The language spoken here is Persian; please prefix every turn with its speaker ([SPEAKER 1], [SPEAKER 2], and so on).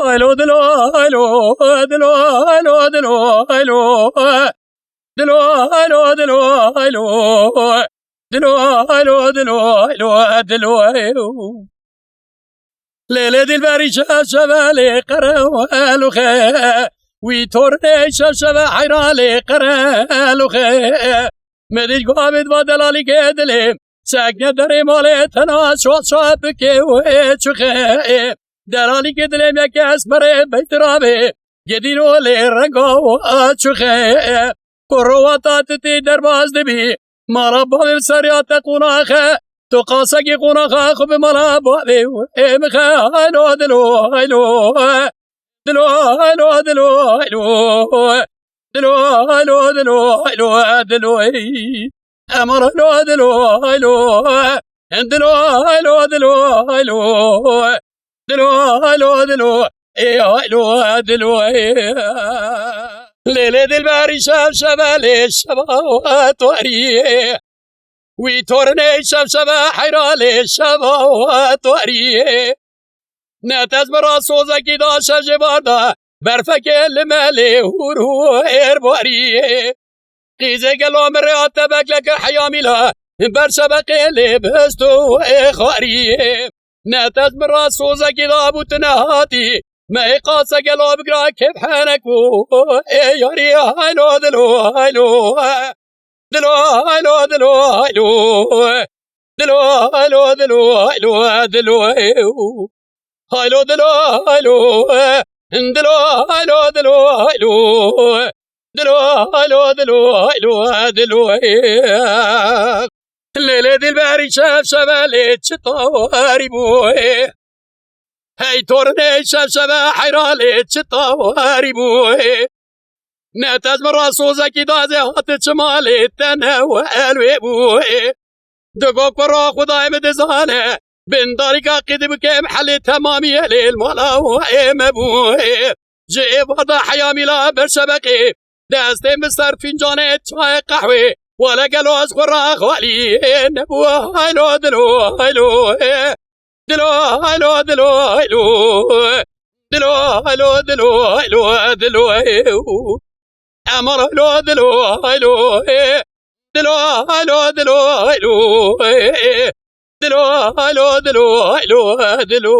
[SPEAKER 1] هلو دلو هلو دلو هلو دلو هلو دلو هلو دلو هلو دلو هلو دلو هلو دلو ليلة الباري شبالي قرالو خي ويتورني شبا حيرالي قرالو خي مديد قابد بدلالي قدلي ساكنة دري مالي تناس شابكي ويتشخي دلالي قدلي مكاس بري بيت رابي قدينو لي رقو واتشخي قرواتاتي درباز دبي مرابا بسريات قناخي تو قاسقي قناخا خب مرابا بي ومخي هلو دلو هلو دلو هلو دلو هلو دلو هلو دلو هلو دلو أمر هلو دلو هلو دلو هلو دلو هلو دلو هلو دلو هلو دلو ليلة الباري شبالي شباوات وري ويتورني شبا حيرالي شباوات وري نتاز براسوزا كدا شجبادا برفك المالي هورو إرباري قيزة قلوم رياض بكلك حياميلا برشبك اللي بستو إخاري نتاز براسوزا كدا بوتنهاتي ما يقاسا قلوب قرا كيف حانكو ياري هلو دلو هلو دلو هلو دلو هلو دلو هلو دلو هلو دلو هلو دلو هلو دلو هلو دلو هلو دلو هلو دلو هلو دلو ليلة الباري شبالي تشطاري بوي هاي تورني شبا حيرالي تشطاري بوي نتاز مراسوزا كدازي هات شمالي تنوالوي بوي دقو قرا خداي مدزانه بن داريكا قدب كم حل تمامي للمولا ومبوي جيب هذا حيامي لا برشبكي دستي مستر فنجانه چای قهوه ولا قالوا اذكر اخوالي نبوه هلو دلو هلو دلو هلو دلو هلو دلو هلو دلو هلو دلو امر هلو دلو هلو دلو هلو دلو هلو دلو هلو دلو هلو دلو